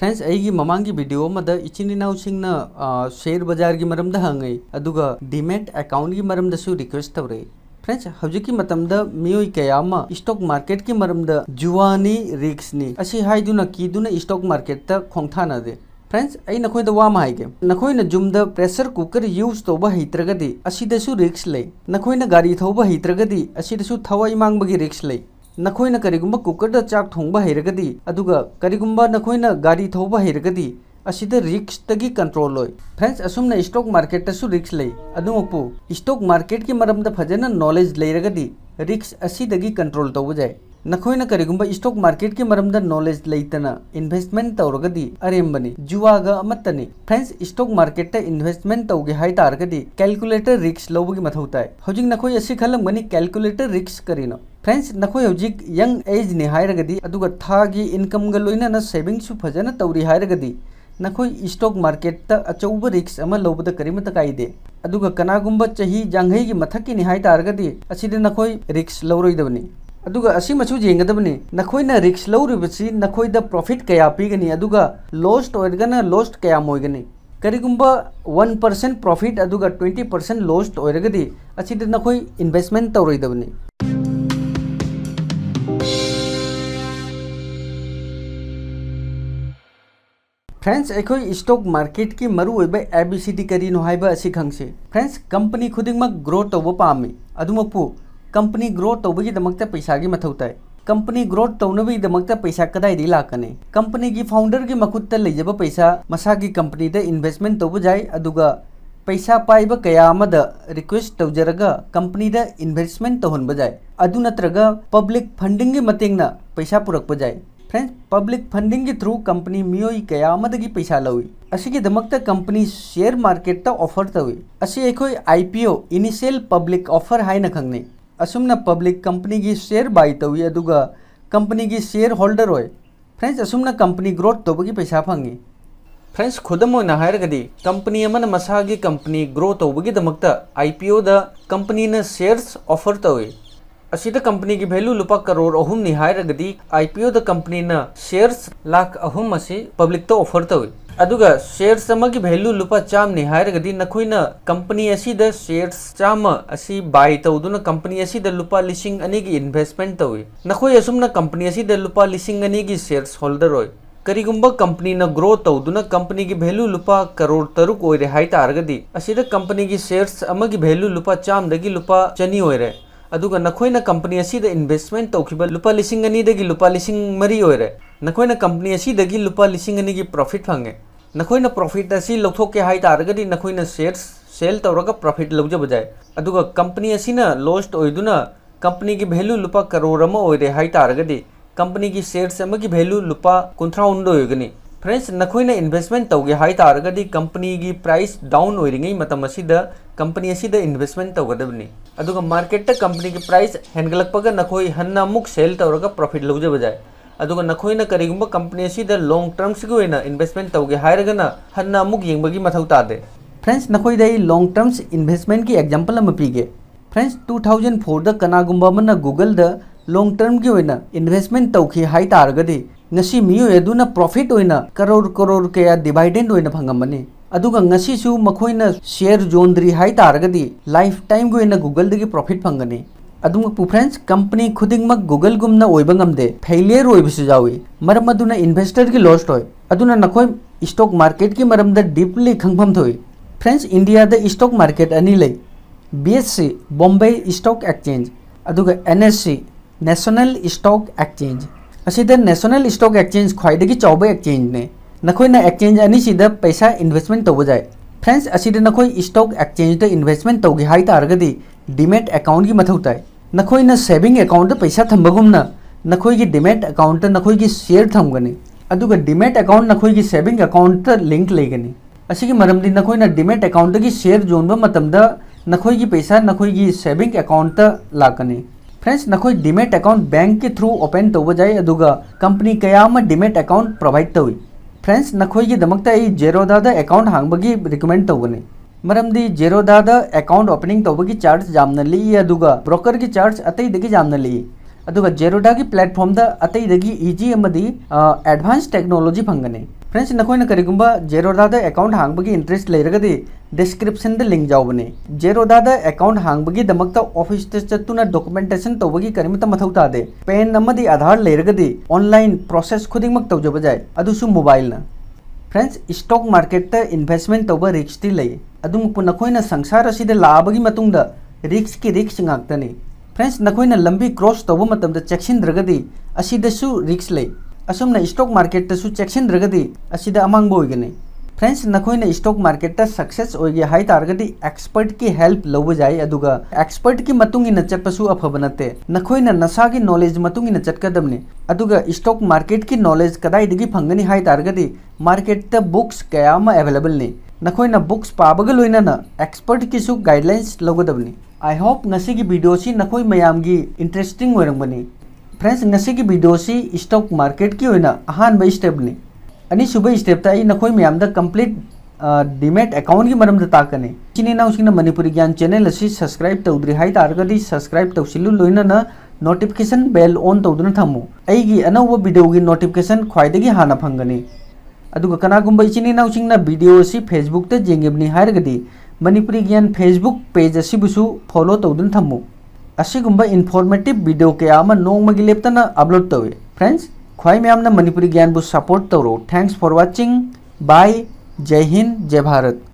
Friends अगी ममांगी video मदा इचिन इनाउसिंगना share बाजार की मरमदा हंगई अदुगा डीमैट अकाउंट की मरमदसु रिक्वेस्ट तवरे फ्रेंड्स हौजिकी मतमदा मियोई कयामा स्टॉक मार्केट की मरमदा जुवानी रिक्सनी असी हाइदुना कीदुना स्टॉक मार्केट ता खोंगथाना दे फ्रेंड्स आई नखोई द वाम हाइगे नखोई न जुमदा प्रेशर कुकर यूज तोबा हित्रगदी असिदसु रिक्स ले नखोई न गाड़ी थौबा हित्रगदी असिदसु थवाई मांगबगी रिक्स ले नखोइना करिगुम्बा कुकर चाक थोंबा हैरगदी अदुगा करिगुम्बा नखोइना गाड़ी थौबा हैरगदी असिदा रिक्स तगी कंट्रोल होय फ्रेंड्स असुमना स्टॉक मार्केट तसु रिक्स ले अदुमपु स्टॉक मार्केट की मरमदा फजना नॉलेज लेरगदी रिक्स असिदगी कंट्रोल तौबा जाय नखोइना करिगुम्बा स्टॉक मार्केट की मरमदा नॉलेज लेतना इन्वेस्टमेंट तौरगदी अरेमबनी जुवागा अमतनी फ्रेंड्स स्टॉक मार्केट इन्वेस्टमेंट तौगे हाई तारगदी कैलकुलेटर रिक्स लौबगी मथौ ताय हौजिक नखोइ असि खलमगनी कैलकुलेटर रिक्स करिनो फ्रेंड्स नखोइ हौजिक यंग एज ने हायरगदी अदुगा थागी इनकम ग लोइना सेविंग सु फजना तौरी हायरगदी नखोइ स्टॉक मार्केट ता अचौब रिक्स अमा लौबदा करिमत काइदे अदुगा कनागुम्बा चही जांघई की मथकी नि हाय तारगदी असिदे नखोइ रिक्स लौरोइदबनी अदुगा असी मचु जेंगदबनी नखोइना रिक्स लौरिबसी नखोइदा प्रॉफिट कया पीगनी अदुगा लॉस्ट ओइरगना लॉस्ट कया मोइगनी करिगुम्बा 1% प्रॉफिट अदुगा 20% लॉस्ट ओइरगदी असिदे नखोइ इन्वेस्टमेंट तौरोइदबनी फ्रेंड्स अखोई स्टॉक मार्केट की मरु ओइबा एबीसीडी करिनो हाइबा असि खंगसे फ्रेंड्स कंपनी खुदिंगमक ग्रो तौबा पामे अदुमपु कंपनी ग्रो तौबगी दमकता पैसा की मथौ ताय कंपनी ग्रोथ तौनबगी दमकता पैसा कदाइदि लाकने कंपनी की फाउंडर की मकुत्ता लेजबा पैसा मसा की कंपनी दा इन्वेस्टमेंट तौबा जाय अदुगा पैसा पाइबा कया अमदा रिक्वेस्ट तौजरगा कंपनी दा इन्वेस्टमेंट तौहनबा जाय अदु नत्रगा पब्लिक फंडिंग की मतेंगना पैसा पुरकबा जाय फ्रेंड्स पब्लिक फंडिंग के थ्रू कंपनी मियोई कया अमदगी पैसा लवी असिगी दमकता कंपनी शेयर मार्केट ता ऑफर तवी असि एखोई आईपीओ इनिशियल पब्लिक ऑफर हाइना खंगने असुमना पब्लिक कंपनी की शेयर बाई तवी अदुगा कंपनी की शेयर होल्डर होय फ्रेंड्स असुमना कंपनी ग्रोथ तौबगी पैसा फंगी फ्रेंड्स खुदम ओइना हायरगदी कंपनी अमना मसागी कंपनी ग्रो तौबगी दमकता आईपीओ दा कंपनी ना शेयर्स ऑफर तवी असिदा कंपनी की वैल्यू लुपा करोड़ अहुम नि हायरगदी आईपीओ दा कंपनी ना शेयर्स लाख अहुम असी पब्लिक तो ऑफर तवी अदुगा शेयर्स अमगी वैल्यू लुपा चाम नि हायरगदी नखोइना कंपनी असिदा शेयर्स चाम असी बाय तौदुना कंपनी असिदा लुपा लिसिंग अनी की इन्वेस्टमेंट तवी नखोइ असुमना कंपनी असिदा लुपा लिसिंग अनी की शेयर्स होल्डर होय करिगुम्बा कंपनी ना ग्रो तौदुना कंपनी की वैल्यू लुपा करोड़ तरुक ओइरे हाय तारगदी असिदा कंपनी की शेयर्स अमगी वैल्यू लुपा चाम दगी लुपा चनी ओइरे अदुगा नखोइना कंपनी असिदा इन्वेस्टमेंट तौखिबा लुपा लिसिंग अनी दगी लुपा लिसिंग मरी ओइरे नखोइना कंपनी असिदगी लुपा लिसिंग अनी की प्रॉफिट फंगे नखोइना प्रॉफिट असी लौथोके हाय तारगदी नखोइना शेयर्स सेल तौरगा प्रॉफिट लौजब जाय अदुगा कंपनी असिना लॉस्ट ओइदुना कंपनी की वैल्यू लुपा करोड़ अमा ओइरे हाय तारगदी कंपनी की शेयर्स अमगी वैल्यू लुपा 59 ओइगनी फ्रेंड्स नखोइना इन्वेस्टमेंट तौगे हाय तारगदी कंपनी की प्राइस डाउन ओइरिंगै मतम असिदा कंपनी असिदा इन्वेस्टमेंट तौगदबनी अदुगा मार्केट ता कंपनी की प्राइस हेनगलकपगा नखोइ हन्ना मुक सेल तौरगा प्रॉफिट लौजब जाय अदुगा नखोइना करिगुम्बा कंपनी असिदा लॉन्ग टर्म सिगु ओइना इन्वेस्टमेंट तौगे हायरगना हन्ना अमुक येंबगी मथौ तादे फ्रेंड्स नखोइदा लॉन्ग टर्म्स इन्वेस्टमेंट की एग्जांपल अमा पीगे फ्रेंड्स 2004 दा कनागुम्बा मना गूगल दा लॉन्ग टर्म की ओइना इन्वेस्टमेंट तौखी हाय तारगदी ngasi miyo eduna profit oina crore kaya dividend oina phangambani aduga ngasi su makhoina share jondri hai targadi lifetime go ina google dagi profit phangani aduma pu friends company khuding mak google gumna oiba ngamde failure oibisu jawi maram aduna investor ki lost hoy aduna nakhoi stock market ki maram da deeply khangpham thoi friends india da stock market ani lei bsc bombay stock exchange aduga nsc national stock exchange असिदा national stock exchange ख्वाइदगी चौबा exchange ने नखोइना exchange अनिसिदा पैसा investment तौबा जाय friends असिदा नखोइ स्टॉक एक्सचेंज दा इन्वेस्टमेंट तौगे हाय तारगदी डीमैट अकाउंट की मथौ ताय नखोइना सेविंग अकाउंट पैसा थंबगुमना नखोइ की डीमैट अकाउंट नखोइ की शेयर थंगनी अदुगा डीमैट अकाउंट नखोइ की सेविंग अकाउंट लिंक लेगनी असिगी मरमदी नखोइना डीमैट अकाउंट की शेयर जोनबा मतमदा नखोइ की पैसा नखोइ की सेविंग अकाउंट लाकनी फ्रेंड्स नखोइ डीमैट अकाउंट बैंक के थ्रू ओपन तौबा जाय अदुगा कंपनी कयामा डीमैट अकाउंट प्रोवाइड तवी फ्रेंड्स नखोइ की दमकता ई जेरोदा दा अकाउंट हांगबगी रिकमेंड तौबनी मरमदी जेरोदा दा अकाउंट ओपनिंग तौबगी चार्ज जामना ली अदुगा ब्रोकर की चार्ज अतैदगी जामना ली अदुगा जेरोडा की प्लेटफॉर्म दा अतैदगी इजी अमदी एडवांस टेक्नोलॉजी फंगने फ्रेंड्स नखोइना करिगुंबा जेरोदादा अकाउंट हांगबगी इंटरेस्ट लेरगदी डिस्क्रिप्शन द लिंक जाउबने जेरोदादा अकाउंट हांगबगी दमकता ऑफिस ते चत्तुना डॉक्यूमेंटेशन तौबगी करिमता मथौ तादे पेन नमदी आधार लेरगदी ऑनलाइन प्रोसेस खुदिंगमक तौजब जाय अदुसु मोबाइल ना फ्रेंड्स स्टॉक मार्केट इन्वेस्टमेंट तौब रिक्स ती लई अदुमपु नखोइना संसार असिदे लाबगी मतुंगदा रिक्स की रिक्स ngakतनी फ्रेंड्स नखोइना लंबी क्रॉस तौब मतमदा चेक्सिनद्रगदी असिदसु रिक्स लई असुमना स्टॉक मार्केट तसु चेक्सिनद्रगदी असिदा अमांगबो होइगने फ्रेंड्स नखोइना स्टॉक मार्केट सक्सेस होइगे हाई तारगदी एक्सपर्ट की हेल्प लौब जाय अदुगा एक्सपर्ट की मतुंगिना चटपसु अफब नते नखोइना नसागी नॉलेज मतुंगिना चटकदमने अदुगा स्टॉक मार्केट की नॉलेज कदाइदगी फंगनी हाई तारगदी मार्केट त बुक्स कयामा अवेलेबल ने नखोइना बुक्स पाबगा लोइना एक्सपर्ट की सु गाइडलाइंस लौगदबनी आई होप नसीगी वीडियो सी नखोइ मयामगी इंटरेस्टिंग ओइरंगबनी फ्रेंड्स नसीगी वीडियो सी स्टॉक मार्केट की होइना अहानबा स्टेप ने अनीसुब स्टेप ता नखोइ मयामदा कंप्लीट डीमैट अकाउंट की मरमदा ताकने चिनी नाउसिंगना मणिपुरी ज्ञान चैनल असी सब्सक्राइब तौद्रि हाई तारगदी सब्सक्राइब तौसिलु लोइना नोटिफिकेशन बेल ऑन तौदुना थम्मु अईगी अनौब वीडियो की नोटिफिकेशन ख्वाइदगी हाना फंगनी अदुगा कनागुंबा इचिनी नाउसिंगना वीडियो असी फेसबुक ते जेंगेबनी हायरगदी मणिपुरी ज्ञान फेसबुक पेज असिबुसु फॉलो तौदुना थम्मु असिगुंबा इन्फॉर्मेटिव वीडियो कया अमा नोंगमगी लेप्तना अपलोड तौवे फ्रेंड्स ख्वाइ म्यामना मणिपुरी ज्ञान बु सपोर्ट तौरो थैंक्स फॉर वाचिंग बाय जय हिंद जय भारत।